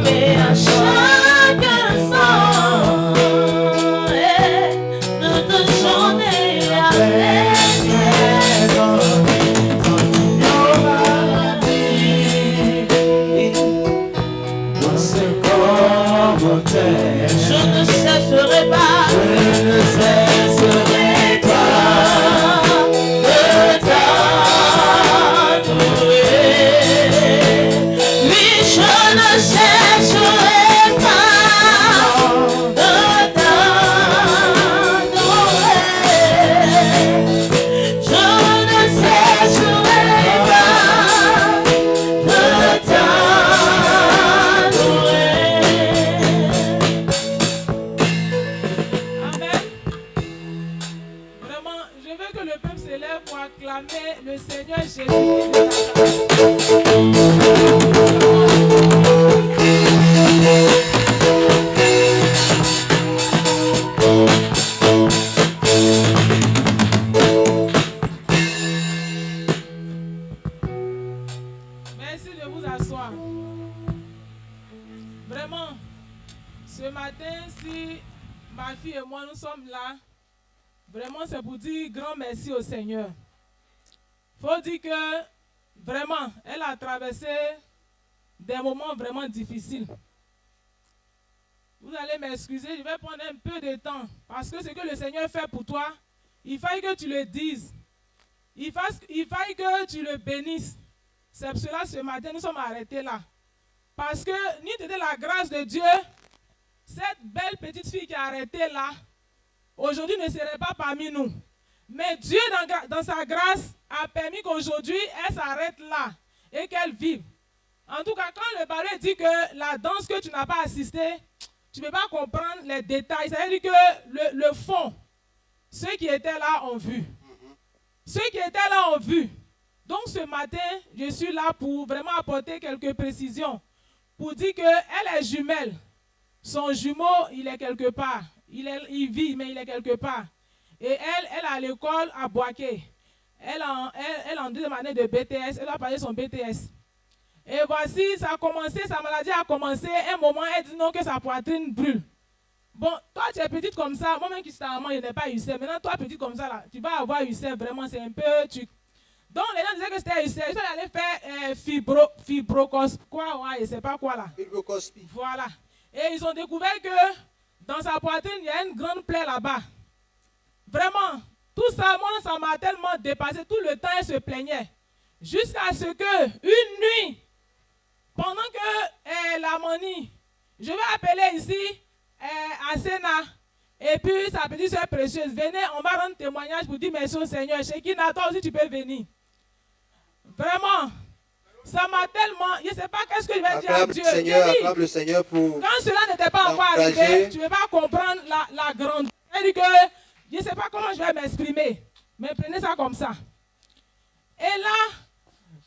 et à chaque instant, toute journée avec je ne cesserai pas, je ne cesserai pas de t'adorer. Oui, je ne cesserai pas de t'adorer. Je ne cesserai pas de t'adorer. Pour acclamer le Seigneur Jésus. Merci de vous asseoir. Vraiment, ce matin, si ma fille et moi nous sommes là, vraiment, c'est pour dire grand merci au Seigneur. Il faut dire que, vraiment, elle a traversé des moments vraiment difficiles. Vous allez m'excuser, je vais prendre un peu de temps. Parce que ce que le Seigneur fait pour toi, il faille que tu le dises. Il faille que tu le bénisses. C'est pour cela, ce matin, nous sommes arrêtés là. Parce que, ni c'était la grâce de Dieu, cette belle petite fille qui est arrêtée là, aujourd'hui ne serait pas parmi nous. Mais Dieu, dans sa grâce, a permis qu'aujourd'hui, elle s'arrête là et qu'elle vive. En tout cas, quand le parler dit que la danse que tu n'as pas assistée, tu ne peux pas comprendre les détails. C'est-à-dire que le fond, ceux qui étaient là ont vu. Ceux qui étaient là ont vu. Donc ce matin, je suis là pour vraiment apporter quelques précisions. Pour dire qu'elle est jumelle. Son jumeau, il est quelque part. Il vit, mais il est quelque part. Et elle est à l'école à Boaké. Elle est en deuxième année de BTS. Elle va passer son BTS. Et voici, ça a commencé, sa maladie a commencé. Un moment, elle dit non, que sa poitrine brûle. Bon, toi, tu es petite comme ça. Moi-même qui suis maman, je n'ai pas UCF. Maintenant, toi, petite comme ça, là, tu vas avoir UCF. Vraiment, c'est un peu... Donc, les gens disaient que c'était UCF. Ils allaient faire fibrocos... Quoi, ouais, je ne sais pas quoi, là. Fibrocospi. Voilà. Et ils ont découvert que dans sa poitrine, il y a une grande plaie là-bas. Vraiment, tout ça, moi, ça m'a tellement dépassé. Tout le temps, elle se plaignait. Jusqu'à ce que, une nuit, pendant que la manie, je vais appeler ici Asena et puis sa petite soeur précieuse. Venez, on va rendre témoignage pour dire merci au Seigneur. Shekina, toi aussi, tu peux venir. Vraiment. Ça m'a tellement... Je ne sais pas qu'est-ce que je vais dire à Dieu. Acclame le Seigneur pour... Quand cela n'était pas encore arrivé, tu ne vais pas comprendre la grande... C'est-à-dire que je ne sais pas comment je vais m'exprimer. Mais prenez ça comme ça. Et là,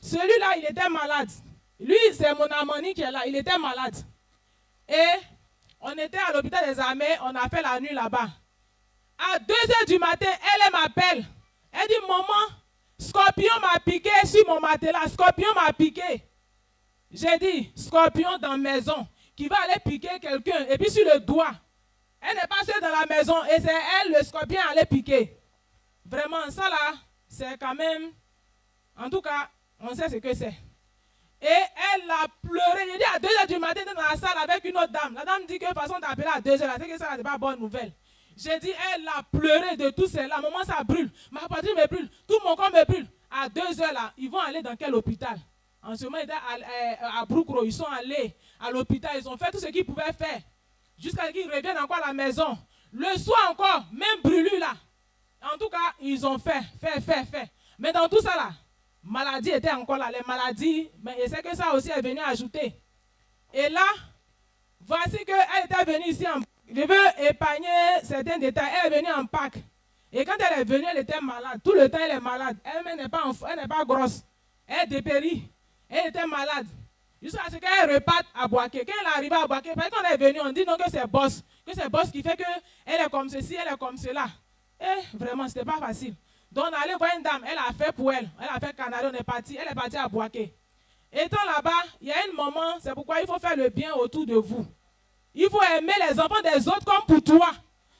celui-là, il était malade. Lui, c'est mon amani qui est là. Il était malade. Et on était à l'hôpital des armées. On a fait la nuit là-bas. À 2h du matin, elle m'appelle. Elle dit, maman... Scorpion m'a piqué sur mon matelas. Scorpion m'a piqué. J'ai dit, scorpion dans la maison qui va aller piquer quelqu'un. Et puis sur le doigt. Elle n'est pas seule dans la maison. Et c'est elle, le scorpion, allait piquer. Vraiment, ça là, c'est quand même... En tout cas, on sait ce que c'est. Et elle a pleuré. J'ai dit à 2h du matin, dans la salle avec une autre dame. La dame dit que de toute façon d'appeler à 2h, c'est que ça n'est pas bonne nouvelle. J'ai dit, elle a pleuré de tout cela. Maman, ça brûle. Ma poitrine me brûle. Tout mon corps me brûle. À 2h là, ils vont aller dans quel hôpital? En ce moment, ils étaient à Broukro. Ils sont allés à l'hôpital. Ils ont fait tout ce qu'ils pouvaient faire. Jusqu'à ce qu'ils reviennent encore à la maison. Le soir encore, même brûlé là. En tout cas, ils ont fait. Mais dans tout ça là, maladie était encore là. Les maladies, mais c'est que ça aussi est venu ajouter. Et là, voici qu'elle était venue ici en... Je veux épargner certains détails. Elle est venue en Pâques. Et quand elle est venue, elle était malade. Tout le temps, elle est malade. Elle n'est pas grosse. Elle dépérit. Elle était malade. Jusqu'à ce qu'elle reparte à Boaké. Quand elle est arrivée à Boaké, quand elle est venue, on dit non que c'est boss. Que c'est boss qui fait qu'elle est comme ceci, elle est comme cela. Et vraiment, ce n'était pas facile. Donc, on allait voir une dame. Elle a fait pour elle. Elle a fait Canada. Elle est partie à Boaké. Étant là-bas, il y a une moment, c'est pourquoi il faut faire le bien autour de vous. Il faut aimer les enfants des autres comme pour toi.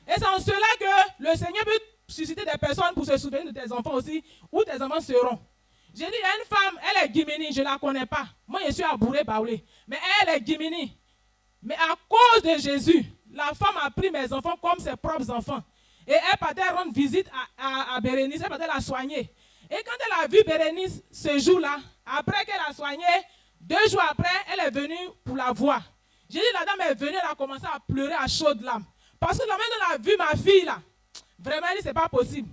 Et c'est en cela que le Seigneur peut susciter des personnes pour se souvenir de tes enfants aussi, où tes enfants seront. J'ai dit, il y a une femme, elle est Guimini, je ne la connais pas. Moi, je suis à Bouré-Baoulé. Mais elle est Guimini. Mais à cause de Jésus, la femme a pris mes enfants comme ses propres enfants. Et elle partait rendre visite à Bérénice, elle partait la soigner. Et quand elle a vu Bérénice ce jour-là, après qu'elle a soigné, 2 jours après, elle est venue pour la voir. J'ai dit, la dame est venue, elle a commencé à pleurer à chaudes larmes. Parce que la mère elle a vu ma fille là. Vraiment, elle dit, c'est pas possible.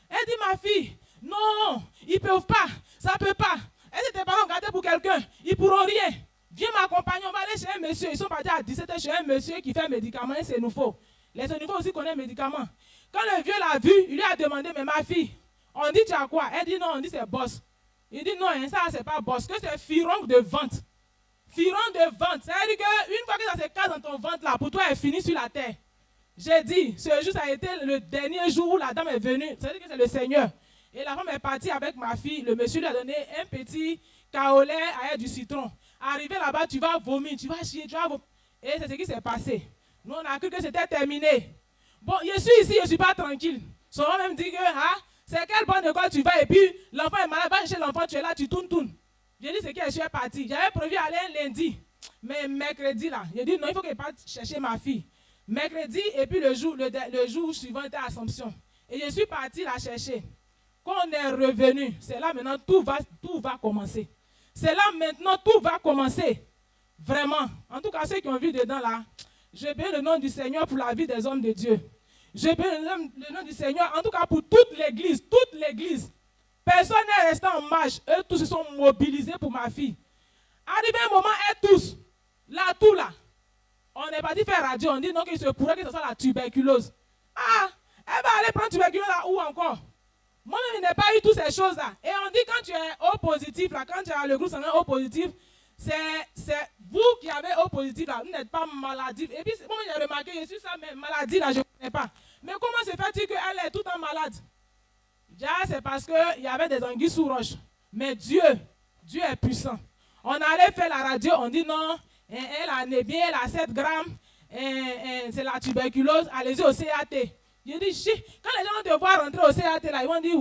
Elle dit, ma fille, non, ils ne peuvent pas, ça ne peut pas. Elle dit, tes parents gardés pour quelqu'un, ils ne pourront rien. Viens m'accompagner, on va aller chez un monsieur. Ils sont partis à 17h chez un monsieur qui fait un médicament, et c'est nouveau. Les nouveaux aussi connaissent le médicament. Quand le vieux l'a vu, il lui a demandé, mais ma fille, on dit tu as quoi? Elle dit non, on dit c'est boss. Il dit non, ça c'est pas boss, que c'est fironque de vente. Fironque de vente, ça veut dire qu'une fois que ça se casse dans ton ventre là, pour toi elle finit sur la terre. J'ai dit, ce jour ça a été le dernier jour où la dame est venue, ça veut dire que c'est le Seigneur. Et la femme est partie avec ma fille, le monsieur lui a donné un petit kaolé avec du citron. Arrivé là-bas, tu vas vomir, tu vas chier, tu vas vomir. Et c'est ce qui s'est passé. Nous on a cru que c'était terminé. Bon, je suis ici, je ne suis pas tranquille. Son homme même dit que, c'est quelle bonne école tu vas et puis l'enfant est malade, va chez l'enfant, tu es là, tu tournes. J'ai dit, c'est que je suis parti. J'avais prévu aller un lundi, mais mercredi là, j'ai dit non, il faut que je parte chercher ma fille. Mercredi et puis le jour suivant était Assomption. Et je suis parti la chercher. Quand on est revenu, c'est là maintenant tout va commencer. C'est là maintenant tout va commencer. Vraiment. En tout cas, ceux qui ont vu dedans là, je bénis le nom du Seigneur pour la vie des hommes de Dieu. Je bénis le nom du Seigneur, en tout cas pour toute l'église, Personne n'est resté en marche. Eux tous se sont mobilisés pour ma fille. Arrivé un moment, eux tous, là, tout là, on est parti faire radio, on dit non, qu'il se pourrait que ce soit la tuberculose. Elle va aller prendre tuberculose là où encore? Moi-même, je n'ai pas eu toutes ces choses-là. Et on dit quand tu es O positif, là, quand tu as le groupe sanguin O positif, c'est vous qui avez O positif, là, vous n'êtes pas maladif. Et puis, moi, j'ai remarqué, je suis ça, mais maladie, là, je ne connais pas. Mais comment se fait-il qu'elle est tout le temps malade? Déjà, c'est parce qu'il y avait des anguilles sous roche. Mais Dieu est puissant. On allait faire la radio, on dit non, elle a né bien, elle a 7 grammes, c'est la tuberculose, allez-y au CAT. Je dis, quand les gens vont te voir rentrer au CAT, là, ils vont dire,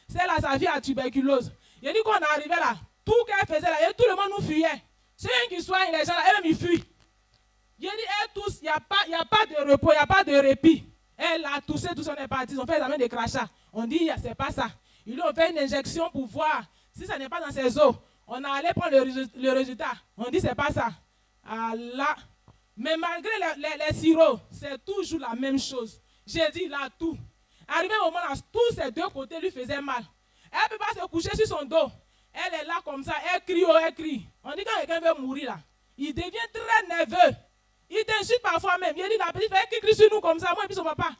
c'est là, sa fille a tuberculose. Je dis, quand on est arrivé là, tout qu'elle faisait là, et tout le monde nous fuyait. Ceux qui soignent les gens là, eux-mêmes ils fuient. Je dis, elles tous, il n'y a pas de repos, il n'y a pas de répit. Elle a toussé, tous on est partis, ils ont fait l'examen de crachat. On dit, c'est pas ça. Ils lui ont fait une injection pour voir si ça n'est pas dans ses os. On a allé prendre le résultat. On dit, c'est pas ça. Là. Mais malgré les sirops, c'est toujours la même chose. J'ai dit là tout. Arrivé au moment là, tous ces 2 côtés lui faisaient mal. Elle ne peut pas se coucher sur son dos. Elle est là comme ça, elle crie, elle crie. On dit quand quelqu'un veut mourir là, il devient très nerveux. Il t'insulte parfois même. Il dit la petite fille, elle crie sur nous comme ça, moi et puis son papa.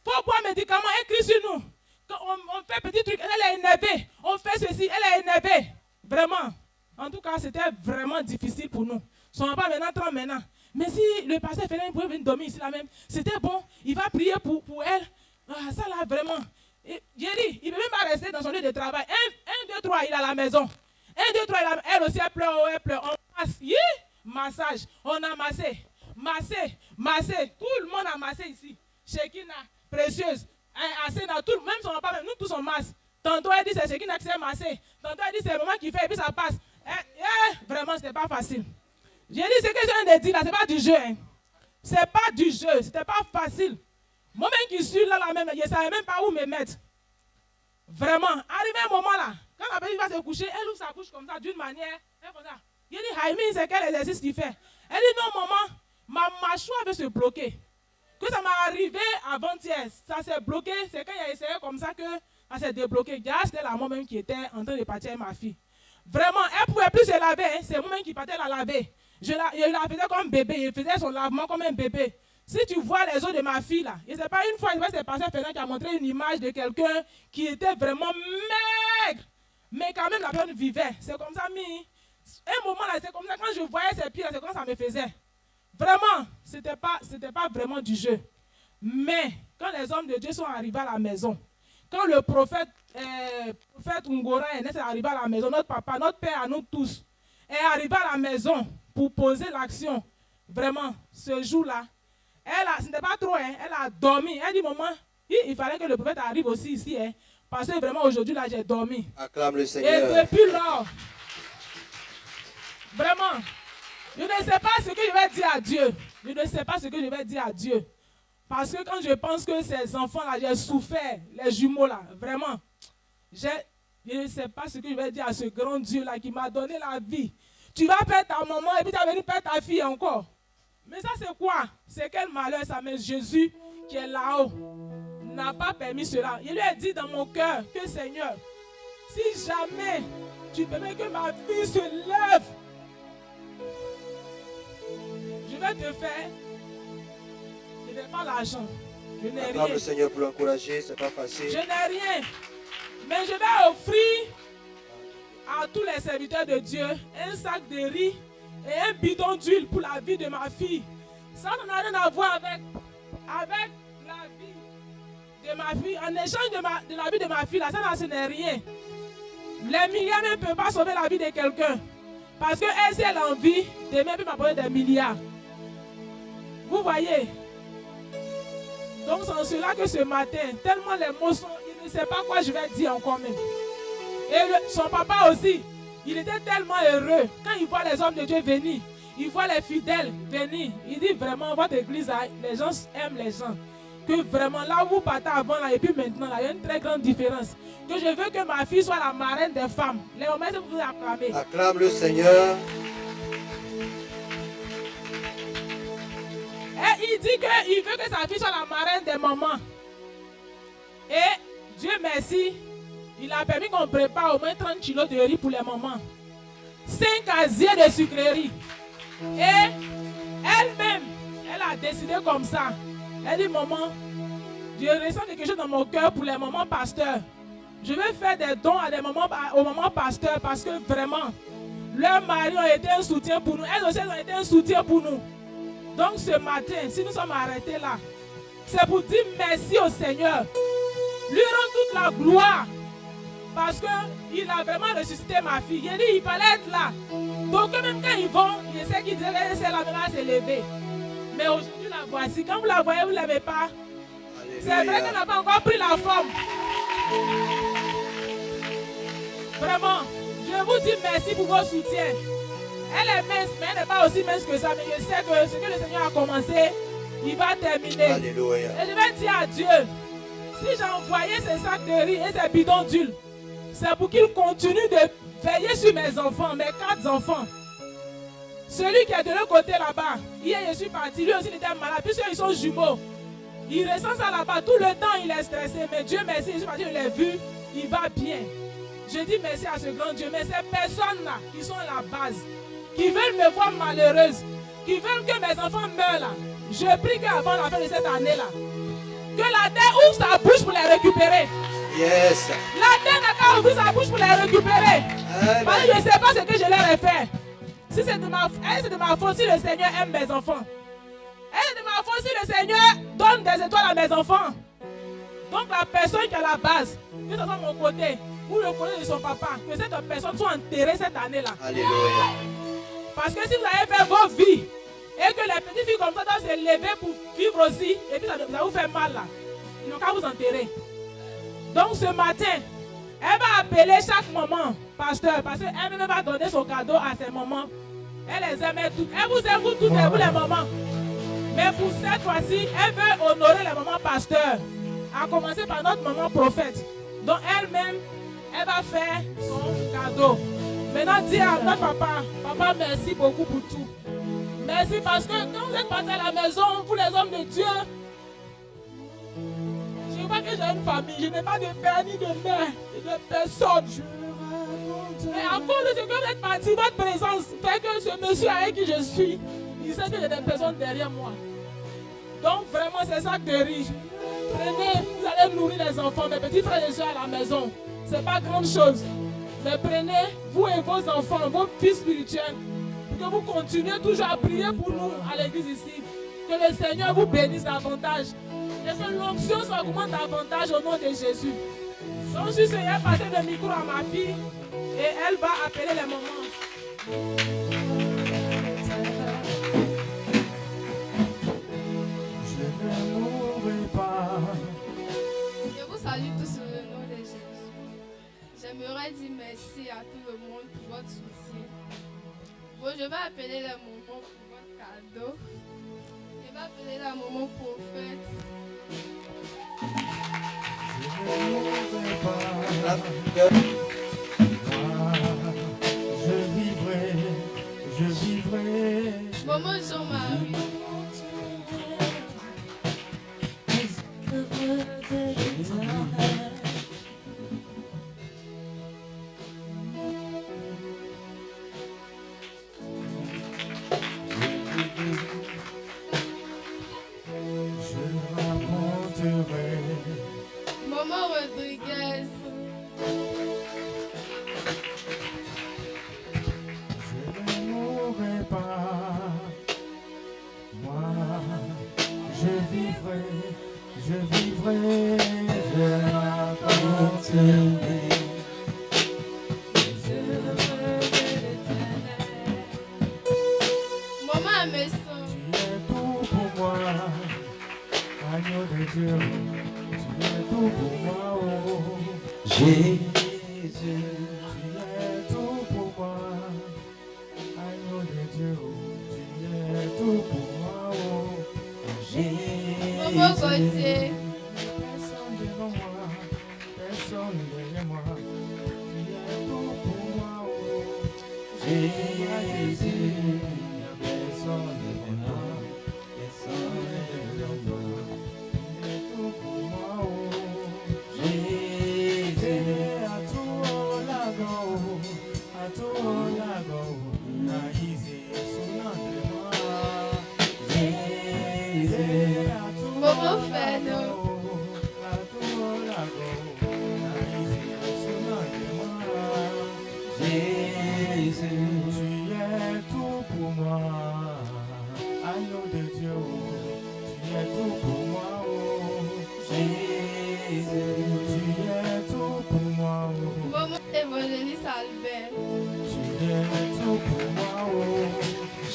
Faut boire un médicament, elle crie sur nous. Quand on fait petit truc, elle est énervée. On fait ceci, elle est énervée. Vraiment. En tout cas, c'était vraiment difficile pour nous. Son papa maintenant, 30 maintenant. Mais si le pasteur Félix pouvait venir dormir ici là même, c'était bon. Il va prier pour elle. Ça là, vraiment. J'ai dit, il ne peut même pas rester dans son lieu de travail. 1, 2, 3, il est à la maison. 1, 2, 3, elle aussi, elle pleure. On masse. Massage. On a massé. Tout le monde a massé ici. Shekina, Précieuse, Asena, tout, même son papa, même nous tous on masse. Tantôt elle dit c'est Shekina qui s'est massé. Tantôt elle dit c'est le moment qui fait et puis ça passe. Vraiment, c'était pas facile. J'ai dit ce que je viens de dire là, c'est pas du jeu. Hein. C'est pas du jeu, c'était pas facile. Moi-même qui suis là, même, je ne savais même pas où me mettre. Vraiment, arrivé un moment là, quand la petite va se coucher, elle ouvre sa couche comme ça, d'une manière, elle fait ça. Il dit, Haïmi, c'est quel exercice qu'il fait? Elle dit, non, maman, ma mâchoire veut se bloquer. Que ça m'est arrivé avant-hier, ça s'est bloqué, c'est quand il a essayé comme ça que ça s'est débloqué. C'était la moi-même qui était en train de partir avec ma fille. Vraiment, elle ne pouvait plus se laver, hein. C'est moi-même qui partais la laver. Je la faisais comme bébé, il faisait son lavement comme un bébé. Si tu vois les os de ma fille là, et c'est pas une fois, c'est passé Fernand qui a montré une image de quelqu'un qui était vraiment maigre, mais quand même la personne vivait. C'est comme ça, un moment là, c'est comme ça, quand je voyais ses pieds, c'est comme ça me faisait. Vraiment, c'était pas vraiment du jeu. Mais quand les hommes de Dieu sont arrivés à la maison, quand le prophète Ngora est arrivé à la maison, notre papa, notre père à nous tous, est arrivée à la maison pour poser l'action, vraiment, ce jour-là, ce n'était pas trop, hein, elle a dormi. Elle dit, maman, il fallait que le prophète arrive aussi ici, hein, parce que vraiment aujourd'hui, là, j'ai dormi. Acclame le Et Seigneur. depuis lors, vraiment, je ne sais pas ce que je vais dire à Dieu. Je ne sais pas ce que je vais dire à Dieu. Parce que quand je pense que ces enfants-là, j'ai souffert, les jumeaux-là, vraiment, je ne sais pas ce que je vais dire à ce grand Dieu-là qui m'a donné la vie. Tu vas perdre ta maman et puis tu vas venir perdre ta fille encore. Mais ça, c'est quoi? C'est quel malheur ça? Mais Jésus, qui est là-haut, n'a pas permis cela. Il lui a dit dans mon cœur que Seigneur, si jamais tu permets que ma fille se lève, je vais te faire. Je n'ai pas l'argent. Je n'ai Acclame rien. le Seigneur pour l'encourager, c'est pas facile. Je n'ai rien. Mais je vais offrir à tous les serviteurs de Dieu un sac de riz et un bidon d'huile pour la vie de ma fille. Ça n'a rien à voir avec la vie de ma fille. En échange de la vie de ma fille, là, ça ce n'est rien. Les milliards ne peuvent pas sauver la vie de quelqu'un. Parce qu'elle, si elle a envie, demain, elle peut m'apporter des milliards. Vous voyez? Donc c'est en cela que ce matin, tellement les mots sont, il ne sait pas quoi je vais dire encore même. Et son papa aussi, il était tellement heureux quand il voit les hommes de Dieu venir, il voit les fidèles venir. Il dit vraiment, votre église, les gens aiment les gens. Que vraiment, là où vous partez avant là, et puis maintenant, là, il y a une très grande différence. Que je veux que ma fille soit la marraine des femmes. Les moments, vous vous acclamez. Acclame le Seigneur. Et il dit qu'il veut que sa fille soit la marraine des mamans. Et Dieu merci, il a permis qu'on prépare au moins 30 kilos de riz pour les mamans. 5 casiers de sucreries. Et elle-même, elle a décidé comme ça. Elle dit, maman, je ressens quelque chose dans mon cœur pour les mamans pasteurs. Je vais faire des dons à des mamans, aux mamans pasteurs parce que vraiment, leurs maris ont été un soutien pour nous. Elles aussi ont été un soutien pour nous. Donc ce matin, si nous sommes arrêtés là, c'est pour dire merci au Seigneur. Lui rendre toute la gloire. Parce qu'il a vraiment ressuscité ma fille. Il a dit il fallait être là. Donc même quand ils vont, il sait qu'il dirait c'est la même à s'élever. Mais aujourd'hui la voici. Quand vous la voyez, vous ne l'aimez pas. C'est vrai qu'elle n'a pas encore pris la forme. Vraiment, je vous dis merci pour vos soutiens. Elle est mince, mais elle n'est pas aussi mince que ça. Mais je sais que ce que le Seigneur a commencé, il va terminer. Alléluia. Et je vais dire à Dieu, si j'ai envoyé ces sacs de riz et ces bidons d'huile, c'est pour qu'il continue de veiller sur mes enfants, mes 4 enfants. Celui qui est de l'autre côté là-bas, hier je suis parti, lui aussi il était malade, puisqu'ils sont jumeaux. Il ressent ça là-bas, tout le temps il est stressé, mais Dieu merci, je suis parti, je l'ai vu, il va bien. Je dis merci à ce grand Dieu, mais ces personnes-là, qui sont à la base, qui veulent me voir malheureuse, qui veulent que mes enfants meurent là, je prie qu'avant la fin de cette année-là, que la terre ouvre sa bouche pour les récupérer. Yes. La terre n'a qu'à ouvrir sa bouche pour les récupérer. Amen. Parce que je ne sais pas ce que je leur ai fait. Si c'est de ma faute, si le Seigneur aime mes enfants. C'est de ma faute si le Seigneur donne des étoiles à mes enfants. Donc la personne qui est à la base, que ce soit mon côté ou le côté de son papa, que cette personne soit enterrée cette année-là. Alléluia. Parce que si vous avez fait vos vies et que les petites filles comme ça doivent se lever pour vivre aussi, et puis ça vous fait mal là, ils n'ont qu'à vous enterrer. Donc ce matin, elle va appeler chaque maman, pasteur, parce qu'elle-même va donner son cadeau à ses mamans. Elle les aime toutes. Elle vous aime vous toutes et vous les mamans. Mais pour cette fois-ci, elle veut honorer les mamans pasteurs. À commencer par notre maman prophète. Donc elle-même, elle va faire son cadeau. Maintenant, dis à notre papa, papa, merci beaucoup pour tout. Merci parce que quand vous êtes partis à la maison, vous les hommes de Dieu, je vois que j'ai une famille, je n'ai pas de père ni de mère, ni de personne. Mais à cause de ce que vous êtes partis, votre présence fait que ce monsieur avec qui je suis, il sait que j'ai des personnes derrière moi. Donc vraiment, c'est ça que de riz. Prenez, vous allez nourrir les enfants, mes petits frères et soeurs à la maison. Ce n'est pas grande chose. Mais prenez, vous et vos enfants, vos fils spirituels, pour que vous continuez toujours à prier pour nous à l'église ici. Que le Seigneur vous bénisse davantage. Et que l'onction s'augmente davantage au nom de Jésus. Donc je suis passer le micro à ma fille et elle va appeler les mamans. Je ne mourrai pas. Je vous salue tous au nom de Jésus. J'aimerais dire merci à tout le monde pour votre soutien. Bon, je vais appeler les moments pour votre cadeau. Je vais appeler les moments prophète. Je ne mourrai pas. Cœur. Moi, je vivrai. Maman Jean-Marie. Je raconterai. Maman Rodriguez. Je ne mourrai pas. Moi, je vivrai, je raconterai. Maman Amesson. Tu es tout pour moi, agneau de Dieu. Tu es tout pour moi, oh. Jésus, Tu es tout pour moi, agneau de Dieu. Tu es tout pour moi, oh. Maman Gauthier. Personne devant moi, personne derrière moi. Tu es tout pour moi, oh. Jésus, personne devant moi, personne derrière moi. Tu es tout pour moi, oh. Jésus, À tout la go, à tout la go, na easy, sonande moi. Jésus, Maman Feno. À tout la go, na easy, sonande moi. Jésus, Tu es tout pour moi, agneau de Dieu. Tu es tout pour moi, oh. Jésus, Tu es tout pour moi, oh. Maman Évangéliste Albert. Tu es tout pour moi, oh.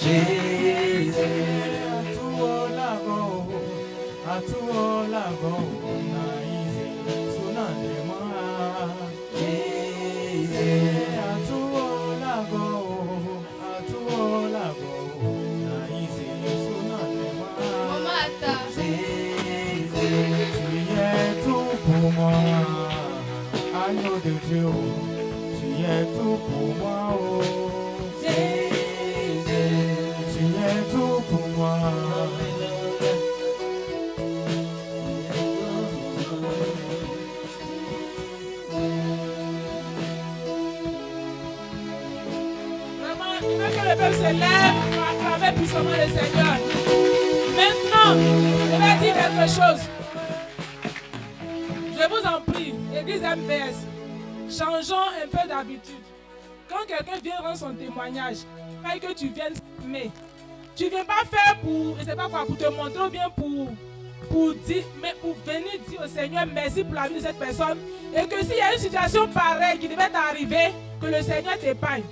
Jésus, À tout la go, na easy, sonande moi. Jésus, À tout la go, na easy, sonande moi. Maman Atta. Jésus, Tu es tout pour moi, agneau de Dieu. Tu es tout pour moi, oh. Jésus, Tu es tout pour moi. Vraiment, il veut que le peuple se lève pour acclamer puissamment le Seigneur. Maintenant, je vais dire quelque chose. Je vous en prie, Église MBS, changeons un peu d'habitude. Quand quelqu'un vient rendre son témoignage, il faut que tu viennes s'aimer. Tu ne viens pas faire pour, je ne sais pas quoi, pour te montrer ou bien pour dire, mais pour venir dire au Seigneur merci pour la vie de cette personne. Et que s'il y a une situation pareille qui devait t'arriver, que le Seigneur t'épargne.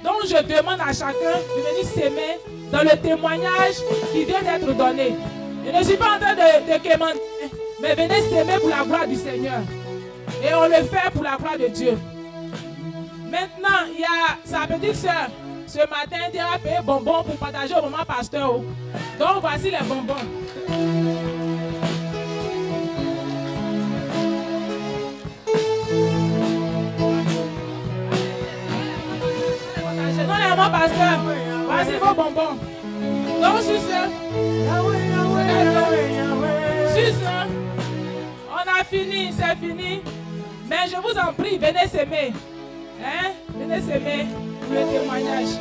Donc je demande à chacun de venir s'aimer dans le témoignage qui vient d'être donné. Je ne suis pas en train de quémander, mais venez s'aimer pour la gloire du Seigneur. Et on le fait pour la gloire de Dieu. Maintenant, il y a sa petite soeur. Ce matin, elle a payé bonbons pour partager au moment pasteur. Donc voici les bonbons. Donnez-le mon pasteur. Voici vos bonbons. Donc, sur ce, on a fini, c'est fini. Mais je vous en prie, venez s'aimer. Hein? Venez s'aimer pour le témoignage.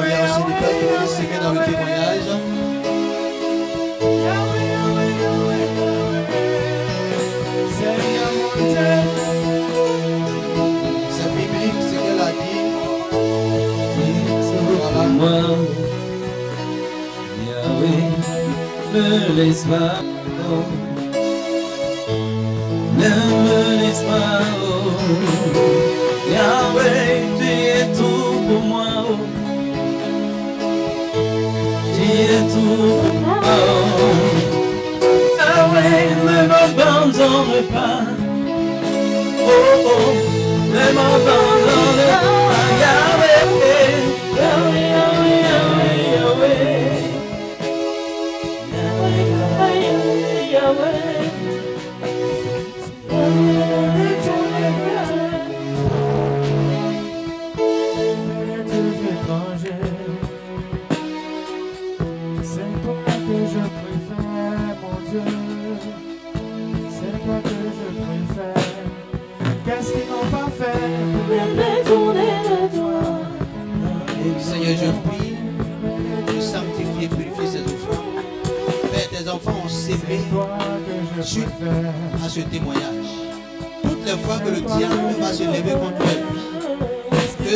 Merci du Père qui va nous s'aimer dans le témoignage. C'est biblique ce qu'elle a dit. Voilà. moi, Yahweh, me laisse pas, oh. Ne me laisse pas, oh. Yahweh, es tout pour moi. Yahweh, ne m'abandonne pas. Oh oh, ne m'abandonne pas. Yahweh, Yahweh, Yahweh, Yahweh, Yahweh. Yahweh, Yahweh, Yahweh. C'est toi que je préfère, mon Dieu. C'est toi que je préfère. Qu'est-ce qu'ils n'ont pas fait pour me détourner de toi? Seigneur, je prie de sanctifier, purifier ces offrandes. Père, tes enfants ont s'aimé suite à ce témoignage. Toutes les fois que le diable va se lever contre elle, que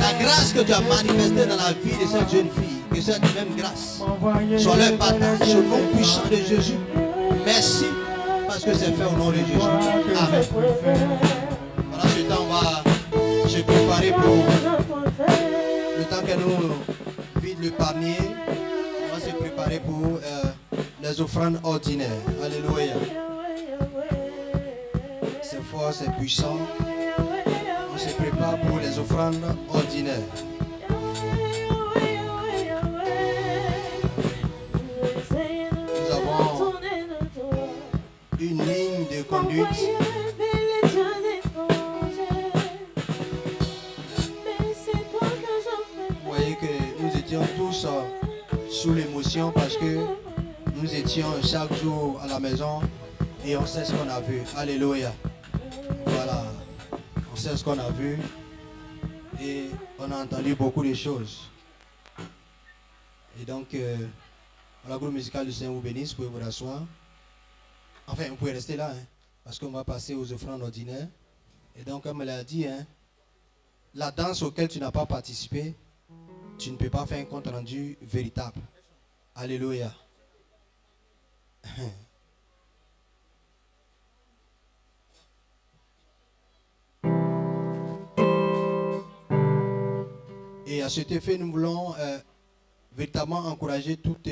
la grâce que tu as manifestée dans la vie de cette jeune fille, que cette même grâce soit leur partage au nom puissant de Jésus. Merci parce que c'est fait au nom de Jésus. Amen. Pendant ce temps, on va se préparer pour le temps que nous vide le panier. On va se préparer pour les offrandes ordinaires. Alléluia. C'est fort, c'est puissant. On se prépare pour les offrandes ordinaires. Nous avons une ligne de conduite. Vous voyez que nous étions tous sous l'émotion parce que nous étions chaque jour à la maison et on sait ce qu'on a vu. Alléluia. Voilà. On sait ce qu'on a vu et on a entendu beaucoup de choses. Et donc, la groupe musicale du Seigneur vous bénisse, vous pouvez vous rasseoir. Enfin, vous pouvez rester là, hein, parce qu'on va passer aux offrandes ordinaires. Et donc, comme elle a dit, hein, la danse auquel tu n'as pas participé, tu ne peux pas faire un compte rendu véritable. Alléluia. Et à cet effet, nous voulons véritablement encourager toutes